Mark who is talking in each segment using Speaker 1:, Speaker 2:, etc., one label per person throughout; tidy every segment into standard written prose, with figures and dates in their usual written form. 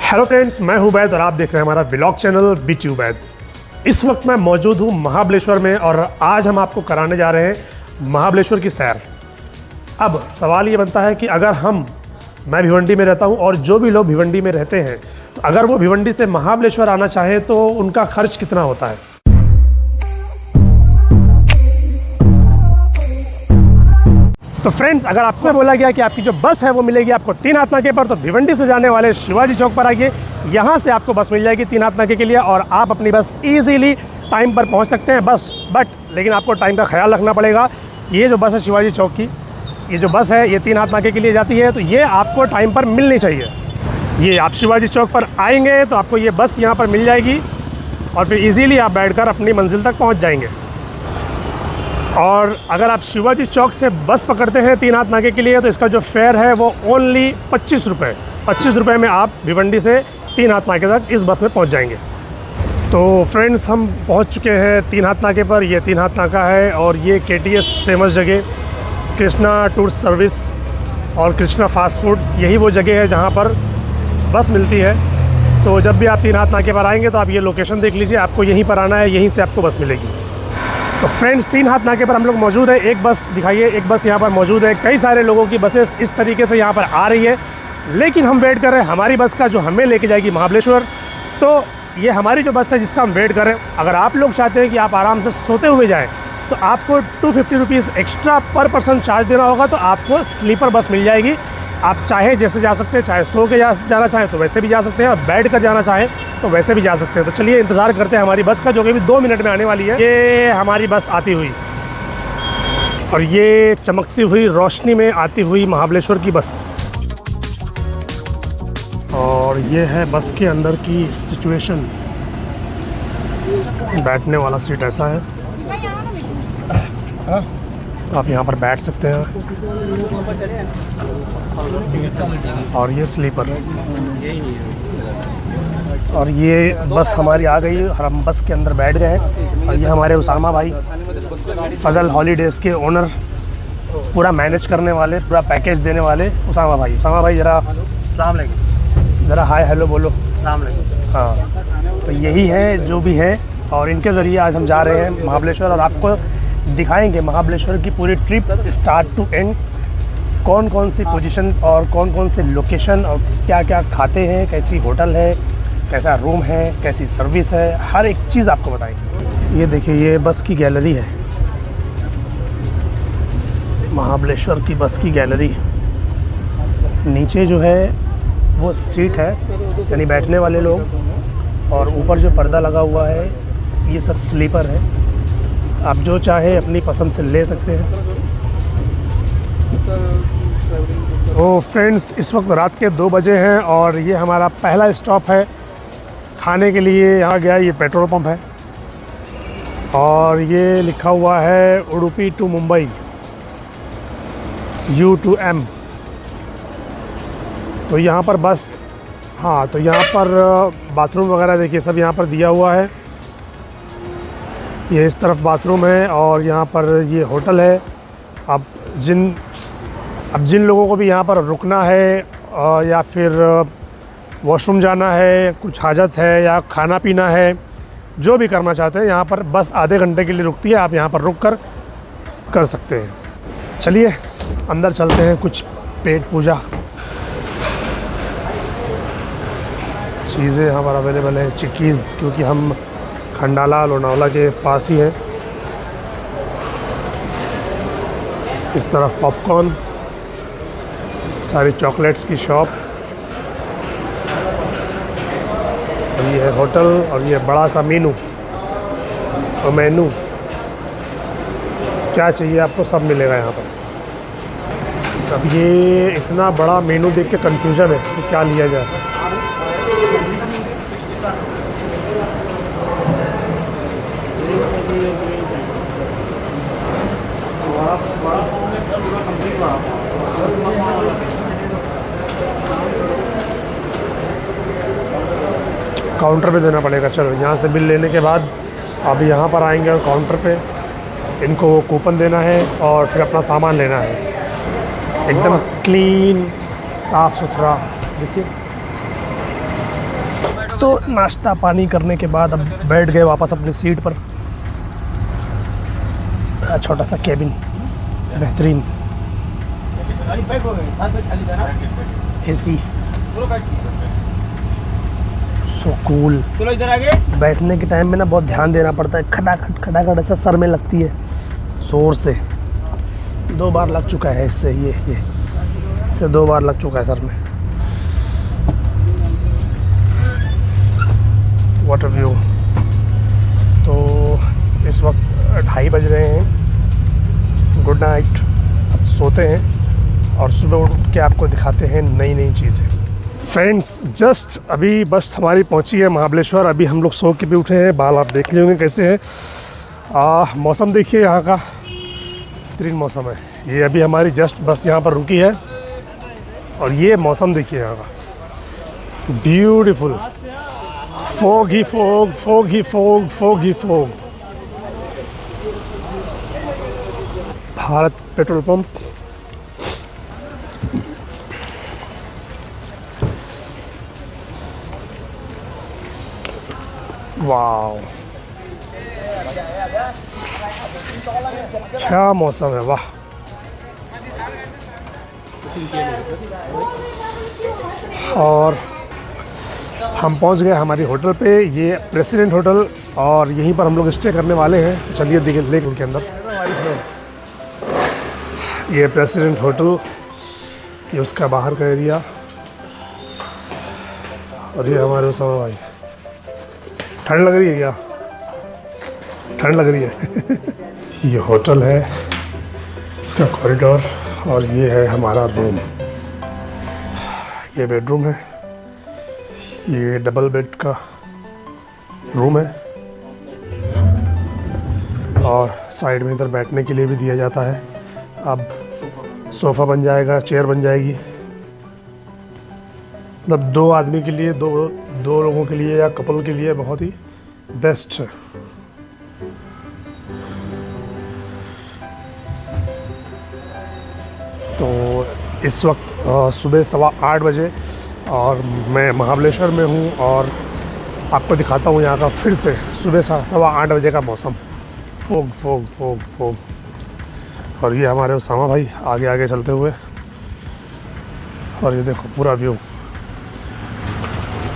Speaker 1: Hello friends, मैं हूं वैद और आप देख रहे हैं हमारा व्लॉग चैनल बिचू वैद। इस वक्त मैं मौजूद हूं महाबलेश्वर में और आज हम आपको कराने जा रहे हैं महाबलेश्वर की सैर। अब सवाल ये बनता है कि अगर मैं भिवंडी में रहता हूं और जो भी लोग भिवंडी में रहते हैं तो अगर वो भिवंडी से महाबलेश्वर आना चाहे तो उनका खर्च कितना होता है। तो फ्रेंड्स, अगर आपको बोला गया कि आपकी जो बस है वो मिलेगी आपको तीन हाथ नाके पर, तो भिवंडी से जाने वाले शिवाजी चौक पर आइए। यहाँ से आपको बस मिल जाएगी तीन हाथ नाके के लिए और आप अपनी बस इजीली टाइम पर पहुँच सकते हैं। लेकिन आपको टाइम का ख्याल रखना पड़ेगा। ये जो बस है शिवाजी चौक की, ये जो बस है ये तीन हाथ नाके के लिए जाती है, तो ये आपको टाइम पर मिलनी चाहिए। ये आप शिवाजी चौक पर आएंगे तो आपको ये बस यहाँ पर मिल जाएगी और फिर ईज़िली आप बैठकर अपनी मंजिल तक पहुँच जाएंगे। और अगर आप शिवाजी चौक से बस पकड़ते हैं तीन हाथ नाके के लिए तो इसका जो फेयर है वो ओनली 25 रुपये में आप भिवंडी से तीन हाथ नाके तक इस बस में पहुंच जाएंगे। तो फ्रेंड्स, हम पहुंच चुके हैं तीन हाथ नाके पर। ये तीन हाथ नाका है और ये KTS फेमस जगह, कृष्णा टूर्स सर्विस और कृष्णा फास्ट फूड, यही वो जगह है जहां पर बस मिलती है। तो जब भी आप तीन हाथ नाके पर आएंगे तो आप ये लोकेशन देख लीजिए, आपको यहीं पर आना है, यहीं से आपको बस मिलेगी। तो फ्रेंड्स, तीन हाथ नाके पर हम लोग मौजूद है। एक बस दिखाइए, एक बस यहाँ पर मौजूद है। कई सारे लोगों की बसेस इस तरीके से यहाँ पर आ रही है, लेकिन हम वेट कर रहे हैं हमारी बस का जो हमें लेके जाएगी महाबलेश्वर। तो ये हमारी जो बस है जिसका हम वेट कर रहे हैं। अगर आप लोग चाहते हैं कि आप आराम से सोते हुए जाएँ तो आपको 250 रुपीज़ एक्स्ट्रा पर पर्सन चार्ज देना होगा। तो आपको स्लीपर बस मिल जाएगी। आप चाहे जैसे जा सकते हैं, चाहे सो के जाना चाहें तो वैसे भी जा सकते हैं और बैठ कर जाना चाहें तो वैसे भी जा सकते हैं। तो चलिए इंतज़ार करते हैं हमारी बस का, जो कि भी 2 मिनट में आने वाली है। ये हमारी बस आती हुई और ये चमकती हुई रोशनी में आती हुई महाबलेश्वर की बस। और ये है बस के अंदर की सिचुएशन। बैठने वाला सीट ऐसा है, आप यहाँ पर बैठ सकते हैं। और ये स्लीपर, और ये बस हमारी आ गई और हम बस के अंदर बैठ गए हैं। और ये हमारे उसामा भाई, फजल हॉलीडेज़ के ओनर, पूरा मैनेज करने वाले, पूरा पैकेज देने वाले उसामा भाई। ज़रा सलाम अलैकुम, ज़रा हाय हेलो बोलो। सलाम अलैकुम। हाँ, तो यही है जो भी है और इनके ज़रिए आज हम जा रहे हैं महाबलेश्वर और आपको दिखाएंगे महाबलेश्वर की पूरी ट्रिप स्टार्ट टू एंड, कौन कौन सी पोजीशन और कौन कौन से लोकेशन और क्या क्या खाते हैं, कैसी होटल है, कैसा रूम है, कैसी सर्विस है, हर एक चीज़ आपको बताएंगे। ये देखिए, ये बस की गैलरी है, महाबलेश्वर की बस की गैलरी। नीचे जो है वो सीट है, यानी बैठने वाले लोग, और ऊपर जो पर्दा लगा हुआ है ये सब स्लीपर है। आप जो चाहे अपनी पसंद से ले सकते हैं। तो फ्रेंड्स, इस वक्त रात के 2 बजे हैं और ये हमारा पहला स्टॉप है खाने के लिए। यहाँ गया, ये पेट्रोल पंप है और ये लिखा हुआ है उडुपी टू मुंबई U2M। तो यहाँ पर बस, हाँ, तो यहाँ पर बाथरूम वगैरह देखिए सब यहाँ पर दिया हुआ है। ये इस तरफ बाथरूम है और यहाँ पर ये होटल है। अब जिन लोगों को भी यहाँ पर रुकना है या फिर वॉशरूम जाना है, कुछ हाजत है या खाना पीना है, जो भी करना चाहते हैं, यहाँ पर बस आधे घंटे के लिए रुकती है। आप यहाँ पर रुक कर सकते हैं। चलिए अंदर चलते हैं, कुछ पेट पूजा चीज़ें यहाँ पर अवेलेबल है। चिक्कीज़, क्योंकि हम खंडाला लोनावला के पास ही हैं। इस तरफ पॉपकॉर्न, सारी चॉकलेट्स की शॉप, और ये है होटल और ये बड़ा सा मेनू। और मेनू क्या चाहिए आपको सब मिलेगा यहाँ पर। अब ये इतना बड़ा मेनू देख के कन्फ्यूज़न है कि क्या लिया जाए। काउंटर पे देना पड़ेगा। चलो, यहाँ से बिल लेने के बाद अब यहाँ पर आएंगे और काउंटर पे इनको कूपन देना है और फिर अपना सामान लेना है। एकदम क्लीन, साफ़ सुथरा। देखिए तो नाश्ता पानी करने के बाद अब बैठ गए वापस अपनी सीट पर। छोटा सा केबिन, बेहतरीन एसी, सो कूल। चलो इधर आगे। बैठने के टाइम में ना बहुत ध्यान देना पड़ता है, खटाखट ऐसा सर में लगती है जोर से। 2 बार लग चुका है इससे, ये इससे 2 बार लग चुका है सर में। Water view. तो इस वक्त 2:30 बज रहे हैं। Good night. अब सोते हैं और सुबह उठ के आपको दिखाते हैं नई नई चीज़ें। फ्रेंड्स जस्ट अभी बस हमारी पहुंची है महाबलेश्वर। अभी हम लोग सो के भी उठे हैं। बाल आप देख लेंगे कैसे हैं। मौसम देखिए यहाँ का, बेहतरीन मौसम है। ये अभी हमारी जस्ट बस यहाँ पर रुकी है और ये मौसम देखिए यहाँ का, ब्यूटीफुल। फॉग ही फॉग, फॉग ही फॉग, फॉग ही fog. Bharat petrol pump. Wow, क्या मौसम है, वाह। और हम पहुंच गए हमारी होटल पे। ये प्रेसिडेंट होटल और यहीं पर हम लोग स्टे करने वाले हैं। तो चलिए देखिए लेक उनके अंदर। ये प्रेसिडेंट होटल, ये उसका बाहर का एरिया और ये हमारे उसामा भाई। ठंड लग रही है क्या? ठंड लग रही है। ये होटल है, इसका कॉरिडोर और ये है हमारा रूम। ये बेडरूम है, ये डबल बेड का रूम है और साइड में इधर बैठने के लिए भी दिया जाता है। अब सोफ़ा बन जाएगा, चेयर बन जाएगी, मतलब 2 आदमी के लिए, दो लोगों के लिए या कपल के लिए बहुत ही बेस्ट है। तो इस वक्त सुबह 8:15 बजे और मैं महाबलेश्वर में हूँ और आपको दिखाता हूँ यहाँ का फिर से सुबह 8:15 बजे का मौसम। Fog fog fog fog. और ये हमारे उसामा भाई आगे आगे चलते हुए। और ये देखो पूरा व्यू।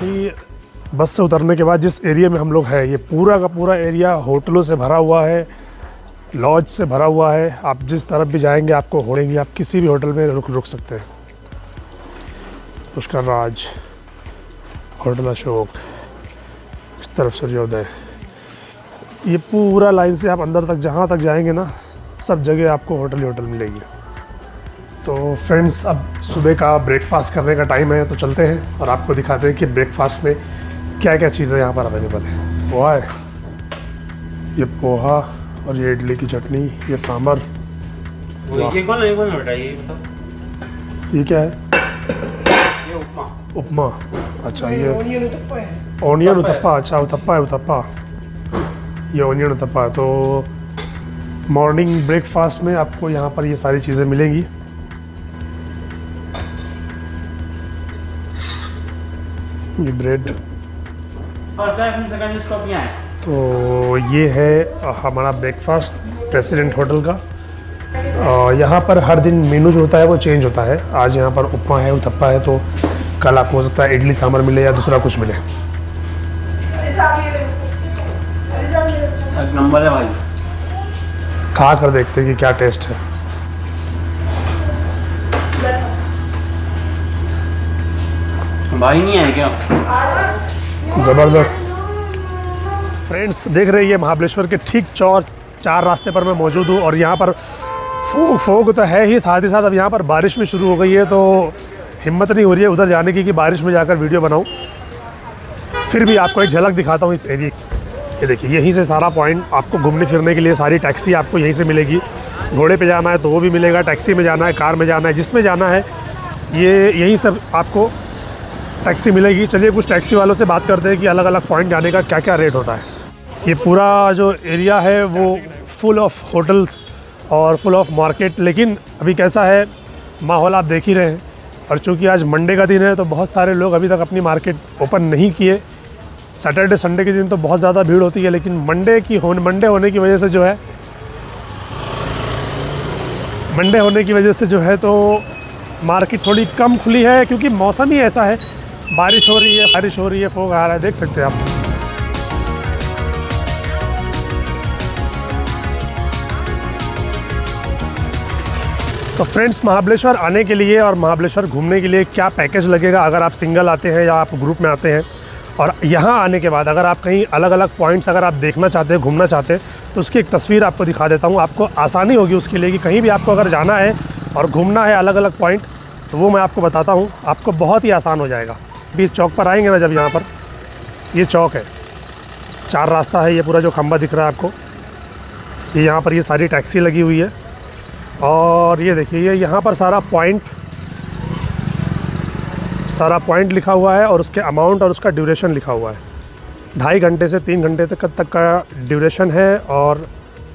Speaker 1: ये बस से उतरने के बाद जिस एरिया में हम लोग हैं, ये पूरा का पूरा एरिया होटलों से भरा हुआ है, लॉज से भरा हुआ है। आप जिस तरफ भी जाएंगे आपको होड़ेंगे, आप किसी भी होटल में रुक सकते हैं। पुष्कर राज, होटल अशोक, इस तरफ सूर्योदय। ये पूरा लाइन से आप अंदर तक जहाँ तक जाएंगे ना, सब जगह आपको होटल ही होटल मिलेगी। तो फ्रेंड्स अब सुबह का ब्रेकफास्ट करने का टाइम है, तो चलते हैं और आपको दिखाते हैं कि ब्रेकफास्ट में क्या क्या चीज़ें यहाँ पर अवेलेबल है। पोहा है, ये पोहा और ये इडली की चटनी, ये सांभर। ये कौन बेटा? ये क्या है? ये उपमा। अच्छा, ये ओनियन उत्तप्पा। अच्छा, उत्तप्पा है, उत्तप्पा। ये ओनियन उत्तप्पा। तो मॉर्निंग ब्रेकफास्ट में आपको यहाँ पर ये सारी चीज़ें मिलेंगी। ये ब्रेड। तो ये है हमारा ब्रेकफास्ट प्रेसिडेंट होटल का। यहाँ पर हर दिन मेनू जो होता है वो चेंज होता है। आज यहाँ पर उपमा है, उत्तप्पा है, तो कल आपको हो सकता है इडली सांभर मिले या दूसरा कुछ मिले। नंबर है भाई, खा कर देखते हैं कि क्या टेस्ट है। भाई नहीं है क्या? ज़बरदस्त। फ्रेंड्स देख रहे हैं महाबलेश्वर के ठीक 4 रास्ते पर मैं मौजूद हूँ और यहाँ पर फोग तो है ही, साथ ही साथ अब यहाँ पर बारिश भी शुरू हो गई है। तो हिम्मत नहीं हो रही है उधर जाने की कि बारिश में जाकर वीडियो बनाऊँ। फिर भी आपको एक झलक दिखाता हूँ इस एरिया। ये देखिए, यहीं से सारा पॉइंट आपको घूमने फिरने के लिए सारी टैक्सी आपको यहीं से मिलेगी। घोड़े पे जाना है तो वो भी मिलेगा, टैक्सी में जाना है, कार में जाना है, जिसमें जाना है ये यहीं सब आपको टैक्सी मिलेगी। चलिए कुछ टैक्सी वालों से बात करते हैं कि अलग अलग पॉइंट जाने का क्या क्या रेट होता है। ये पूरा जो एरिया है वो फुल ऑफ होटल्स और फुल ऑफ मार्केट। लेकिन अभी कैसा है माहौल आप देख ही रहे हैं। और चूँकि आज मंडे का दिन है तो बहुत सारे लोग अभी तक अपनी मार्केट ओपन नहीं किए, सैटरडे संडे के दिन तो बहुत ज़्यादा भीड़ होती है, लेकिन मंडे होने की वजह से जो है तो मार्केट थोड़ी कम खुली है, क्योंकि मौसम ही ऐसा है, बारिश हो रही है, फोग आ रहा है, देख सकते हैं आप। तो फ्रेंड्स, महाबलेश्वर आने के लिए और महाबलेश्वर घूमने के लिए क्या पैकेज लगेगा, अगर आप सिंगल आते हैं या आप ग्रुप में आते हैं, और यहाँ आने के बाद अगर आप कहीं अलग अलग पॉइंट्स अगर आप देखना चाहते हैं, घूमना चाहते हैं, तो उसकी एक तस्वीर आपको दिखा देता हूँ। आपको आसानी होगी उसके लिए कि कहीं भी आपको अगर जाना है और घूमना है अलग अलग पॉइंट, तो वो मैं आपको बताता हूँ, आपको बहुत ही आसान हो जाएगा। अभी चौक पर आएंगे ना, जब यहाँ पर ये चौक है, 4 रास्ता है, ये पूरा जो खंबा दिख रहा है आपको, ये यहाँ पर ये सारी टैक्सी लगी हुई है, और ये देखिए ये यहाँ पर सारा पॉइंट लिखा हुआ है, और उसके अमाउंट और उसका ड्यूरेशन लिखा हुआ है। 2.5 घंटे से 3 घंटे तक का ड्यूरेशन है, और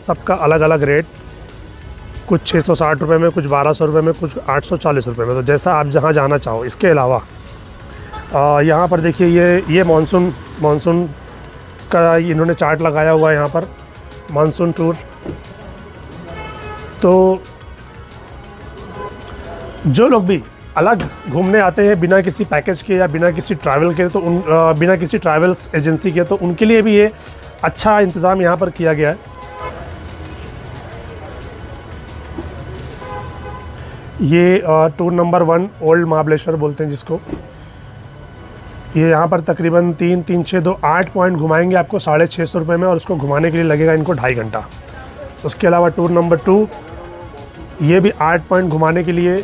Speaker 1: सबका अलग अलग रेट, कुछ 660 रुपये में, कुछ 1200 रुपये में, कुछ 840 रुपये में, तो जैसा आप जहाँ जाना चाहो। इसके अलावा यहाँ पर देखिए ये मानसून का इन्होंने चार्ट लगाया हुआ है यहाँ पर, मानसून टूर। तो जो लोग भी अलग घूमने आते हैं बिना किसी पैकेज के या बिना किसी ट्रैवल के, तो बिना किसी ट्रैवल्स एजेंसी के, तो उनके लिए भी ये अच्छा इंतज़ाम यहाँ पर किया गया है। ये टूर नंबर 1 ओल्ड महाबलेश्वर बोलते हैं जिसको। ये यहाँ पर तकरीबन 3, 3, 6, 2, 8 पॉइंट घुमाएंगे आपको 650 रुपये में, और उसको घुमाने के लिए लगेगा इनको 2.5 घंटा। उसके अलावा टूर नंबर 2, ये भी 8 पॉइंट घुमाने के लिए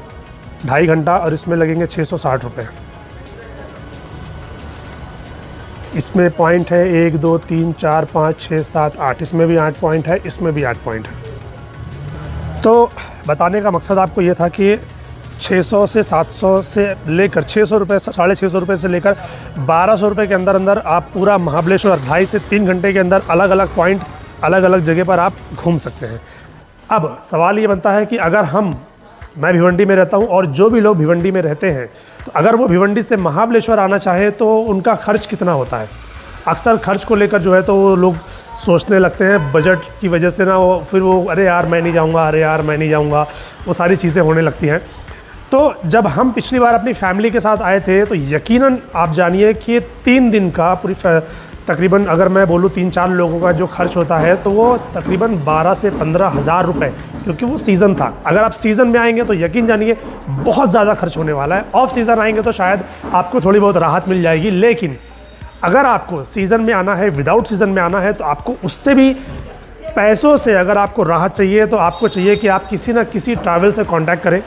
Speaker 1: 2.5 घंटा, और इसमें लगेंगे 660 रुपये। इसमें पॉइंट है 1, 2, 3, 4, 5, 6, 7, 8, इसमें भी 8 पॉइंट है, इसमें भी 8 पॉइंट है। तो बताने का मकसद आपको ये था कि 600 से 700 से लेकर 600 रुपये, 650 रुपये से लेकर 1200 रुपये के अंदर आप पूरा महाबलेश्वर 2.5 से 3 घंटे के अंदर अलग अलग पॉइंट, अलग अलग जगह पर आप घूम सकते हैं। अब सवाल ये बनता है कि अगर मैं भिवंडी में रहता हूँ, और जो भी लोग भिवंडी में रहते हैं, तो अगर वो भिवंडी से महाबलेश्वर आना चाहे तो उनका खर्च कितना होता है। अक्सर खर्च को लेकर जो है तो वो लोग सोचने लगते हैं, बजट की वजह से ना, फिर अरे यार मैं नहीं जाऊँगा, वो सारी चीज़ें होने लगती हैं। तो जब हम पिछली बार अपनी फैमिली के साथ आए थे, तो यकीनन आप जानिए कि 3 दिन का तकरीबन, अगर मैं बोलूँ 3-4 लोगों का जो खर्च होता है, तो वो तकरीबन 12 से 15 हज़ार रुपये, क्योंकि वो सीज़न था। अगर आप सीज़न में आएंगे तो यकीन जानिए बहुत ज़्यादा खर्च होने वाला है। ऑफ सीज़न आएंगे तो शायद आपको थोड़ी बहुत राहत मिल जाएगी, लेकिन अगर आपको सीज़न में आना है, विदाउट सीज़न में आना है, तो आपको उससे भी पैसों से अगर आपको राहत चाहिए, तो आपको चाहिए कि आप किसी न किसी ट्रैवल से कॉन्टैक्ट करें।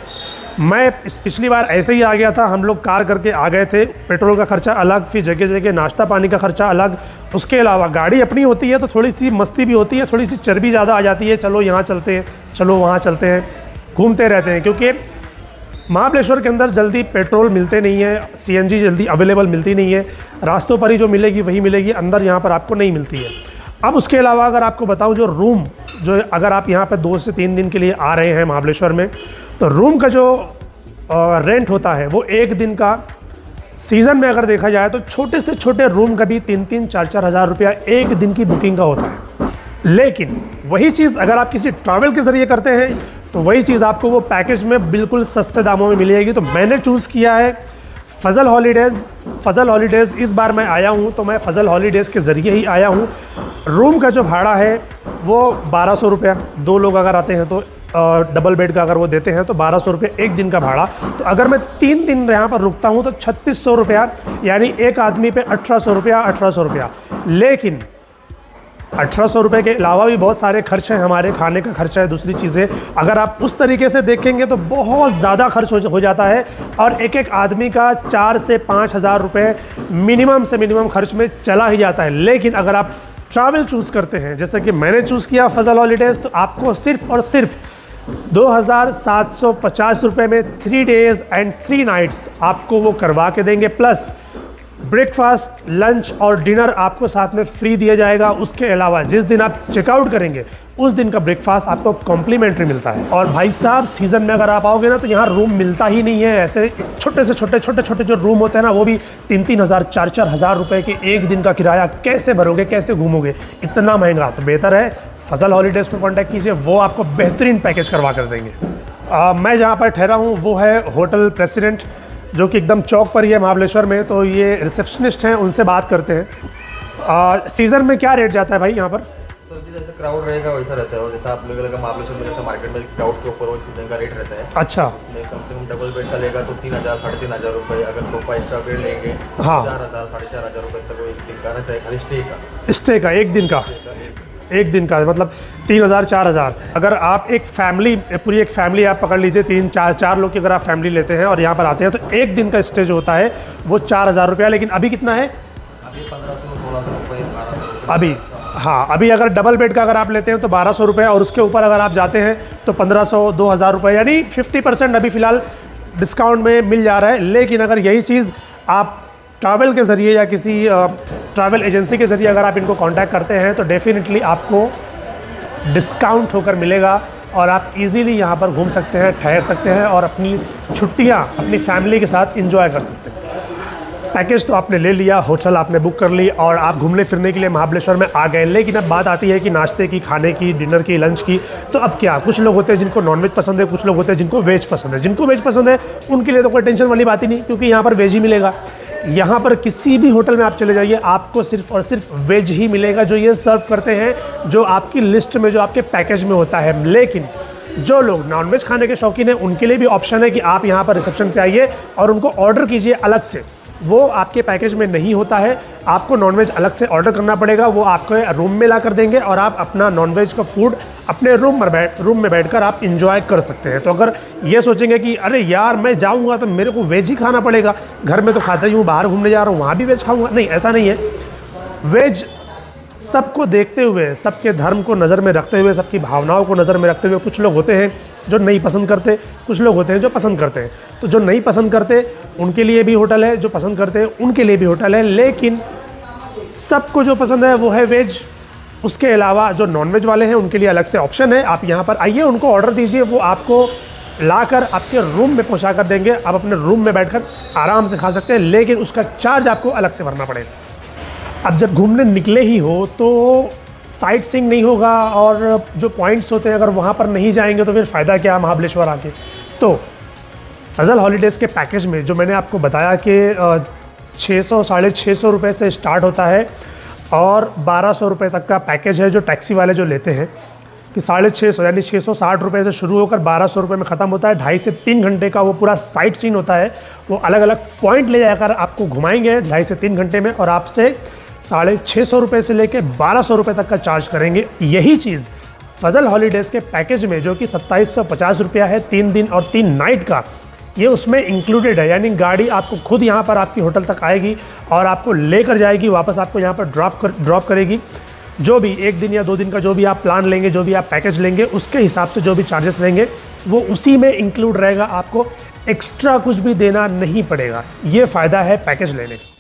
Speaker 1: मैं पिछली बार ऐसे ही आ गया था, हम लोग कार करके आ गए थे, पेट्रोल का खर्चा अलग, फिर जगह जगह नाश्ता पानी का खर्चा अलग। उसके अलावा गाड़ी अपनी होती है तो थोड़ी सी मस्ती भी होती है, थोड़ी सी चर्बी ज़्यादा आ जाती है, चलो यहाँ चलते हैं, चलो वहाँ चलते हैं, घूमते रहते हैं। क्योंकि महाबलेश्वर के अंदर जल्दी पेट्रोल मिलते नहीं है, CNG जल्दी अवेलेबल मिलती नहीं है, रास्तों पर ही जो मिलेगी वही मिलेगी, अंदर यहाँ पर आपको नहीं मिलती है। अब उसके अलावा अगर आपको बताऊँ, जो अगर आप यहाँ पर 2 से 3 दिन के लिए आ रहे हैं महाबलेश्वर में, तो रूम का जो रेंट होता है वो 1 दिन का, सीज़न में अगर देखा जाए तो छोटे से छोटे रूम का भी 3-3, 4-4 हज़ार रुपया 1 दिन की बुकिंग का होता है। लेकिन वही चीज़ अगर आप किसी ट्रैवल के ज़रिए करते हैं, तो वही चीज़ आपको वो पैकेज में बिल्कुल सस्ते दामों में मिलेगी। तो मैंने चूज़ किया है फजल हॉलीडेज़। इस बार मैं आया हूँ तो मैं फजल हॉलीडेज़ के ज़रिए ही आया हूँ। रूम का जो भाड़ा है वो 1200 रुपया, 2 लोग अगर आते हैं तो डबल बेड का अगर वो देते हैं तो 1200 रुपये 1 दिन का भाड़ा। तो अगर मैं 3 दिन यहाँ पर रुकता हूँ तो 3600 रुपया, यानी एक आदमी पे 1800 रुपया। लेकिन 1800 रुपये के अलावा भी बहुत सारे खर्च हैं, हमारे खाने का खर्चा है, दूसरी चीज़ें। अगर आप उस तरीके से देखेंगे तो बहुत ज़्यादा खर्च हो जाता है, और एक आदमी का 4 से 5 हज़ार रुपये मिनिमम से मिनिमम खर्च में चला ही जाता है। लेकिन अगर आप ट्रैवल चूज़ करते हैं, जैसे कि मैंने चूज़ किया फजल हॉलीडेज़, तो आपको सिर्फ और सिर्फ 2750 रुपये में 3 डेज़ एंड 3 नाइट्स आपको वो करवा के देंगे। प्लस ब्रेकफास्ट, लंच और डिनर आपको साथ में फ्री दिया जाएगा। उसके अलावा जिस दिन आप चेकआउट करेंगे उस दिन का ब्रेकफास्ट आपको कॉम्प्लीमेंट्री मिलता है। और भाई साहब सीज़न में अगर आप आओगे ना तो यहाँ रूम मिलता ही नहीं है। ऐसे छोटे जो रूम होते हैं ना, वो भी 3-3 हज़ार 4-4 हज़ार रुपये के एक दिन का किराया कैसे भरोगे, कैसे घूमोगे, इतना महंगा। तो बेहतर है फजल हॉलीडेज़ को कॉन्टैक्ट कीजिए, वो आपको बेहतरीन पैकेज करवा कर देंगे। मैं जहाँ पर ठहरा हूँ वो है होटल प्रेसिडेंट, जो कि एकदम चौक पर ही है महाबलेश्वर में। तो ये रिसेप्शनिस्ट हैं, उनसे बात करते हैं। सीज़न में क्या रेट जाता है भाई यहाँ पर?
Speaker 2: तो जैसे क्राउड रहेगा वैसा रहता है, और जैसा आप लोग लगा महाबलेश्वर में जैसा मार्केट में क्राउड के ऊपर वो सीजन का रेट रहता है।
Speaker 1: अच्छा।
Speaker 2: उसमें कम से कम डबल बेड का लेगा तो 3,000 3,500 रुपये। अगर सोफा एक्स्ट्रा बेड लेंगे
Speaker 1: हाँ
Speaker 2: 4,000 4,500 रुपये तक एक दिन का रहता है, खाली
Speaker 1: स्टे का एक दिन का मतलब 3,000 4,000। अगर आप एक फैमिली, पूरी एक फैमिली आप पकड़ लीजिए, 3-4 लोग की अगर आप फैमिली लेते हैं और यहाँ पर आते हैं तो एक दिन का स्टे जो होता है वो 4,000 रुपया। लेकिन अभी कितना है?
Speaker 2: अभी 1,500-1,600 रुपये 1,200
Speaker 1: अभी। हाँ, अभी अगर डबल बेड का अगर आप लेते हैं तो 1,200 रुपये, और उसके ऊपर अगर आप जाते हैं तो 1,500-2,000 रुपये, यानी 50% अभी फ़िलहाल डिस्काउंट में मिल जा रहा है। लेकिन अगर यही चीज़ आप ट्रैवल के ज़रिए या किसी ट्रैवल एजेंसी के ज़रिए अगर आप इनको कांटेक्ट करते हैं तो डेफिनेटली आपको डिस्काउंट होकर मिलेगा और आप इजीली यहाँ पर घूम सकते हैं, ठहर सकते हैं और अपनी छुट्टियाँ अपनी फैमिली के साथ एंजॉय कर सकते हैं। पैकेज तो आपने ले लिया, होटल आपने बुक कर ली और आप घूमने फिरने के लिए महाबलेश्वर में आ गए। लेकिन अब बात आती है कि नाश्ते की, खाने की, डिनर की, लंच की। तो अब क्या, कुछ लोग होते हैं जिनको नॉनवेज पसंद है, कुछ लोग होते हैं जिनको वेज पसंद है। जिनको वेज पसंद है उनके लिए तो कोई टेंशन वाली बात ही नहीं, क्योंकि यहाँ पर वेज ही मिलेगा। यहाँ पर किसी भी होटल में आप चले जाइए, आपको सिर्फ और सिर्फ वेज ही मिलेगा, जो ये सर्व करते हैं, जो आपकी लिस्ट में, जो आपके पैकेज में होता है। लेकिन जो लोग नॉनवेज खाने के शौकीन हैं उनके लिए भी ऑप्शन है कि आप यहाँ पर रिसेप्शन पे आइए और उनको ऑर्डर कीजिए अलग से। वो आपके पैकेज में नहीं होता है, आपको नॉनवेज अलग से ऑर्डर करना पड़ेगा। वो आपको रूम में ला कर देंगे और आप अपना नॉनवेज का फूड अपने रूम में बैठकर आप इंजॉय कर सकते हैं। तो अगर ये सोचेंगे कि अरे यार मैं जाऊंगा तो मेरे को वेज ही खाना पड़ेगा, घर में तो खाता ही हूँ, बाहर घूमने जा रहा हूँ वहाँ भी वेज खाऊंगा, नहीं, ऐसा नहीं है। वेज सबको देखते हुए, सबके धर्म को नज़र में रखते हुए, सबकी भावनाओं को नज़र में रखते हुए, कुछ लोग होते हैं जो नहीं पसंद करते, कुछ लोग होते हैं जो पसंद करते हैं। तो जो नहीं पसंद करते उनके लिए भी होटल है, जो पसंद करते हैं उनके लिए भी होटल है। लेकिन सबको जो पसंद है वो है वेज। उसके अलावा जो नॉनवेज वाले हैं उनके लिए अलग से ऑप्शन है। आप यहाँ पर आइए, उनको ऑर्डर दीजिए, वो आपको लाकर आपके रूम में पहुँचा कर देंगे। आप अपने रूम में बैठकर आराम से खा सकते हैं, लेकिन उसका चार्ज आपको अलग से भरना पड़ेगा। अब जब घूमने निकले ही हो तो साइट सीइंग नहीं होगा, और जो पॉइंट्स होते हैं अगर वहाँ पर नहीं जाएंगे तो फिर फ़ायदा क्या महाबलेश्वर आके। तो फजल हॉलीडेज़ के पैकेज में जो मैंने आपको बताया कि 600-650 रुपये से स्टार्ट होता है और 1,200 रुपये तक का पैकेज है, जो टैक्सी वाले जो लेते हैं कि 650 यानी 660 रुपये से शुरू होकर 1,200 रुपये में ख़त्म होता है। 2.5 से 3 घंटे का वो पूरा साइट सीन होता है। वो अलग अलग पॉइंट ले जाकर आपको घुमाएंगे 2.5 से 3 घंटे में, और आपसे 650 रुपये से लेकर 1,200 रुपये तक का चार्ज करेंगे। यही चीज़ फजल हॉलीडेज़ के पैकेज में, जो कि 2,750 रुपया है 3 दिन और 3 नाइट का, ये उसमें इंक्लूडेड है। यानी गाड़ी आपको खुद यहाँ पर आपकी होटल तक आएगी और आपको लेकर जाएगी, वापस आपको यहाँ पर ड्रॉप करेगी। जो भी 1 दिन या 2 दिन का जो भी आप प्लान लेंगे, जो भी आप पैकेज लेंगे, उसके हिसाब से जो भी चार्जेस लेंगे वो उसी में इंक्लूड रहेगा। आपको एक्स्ट्रा कुछ भी देना नहीं पड़ेगा। ये फ़ायदा है पैकेज लेने का।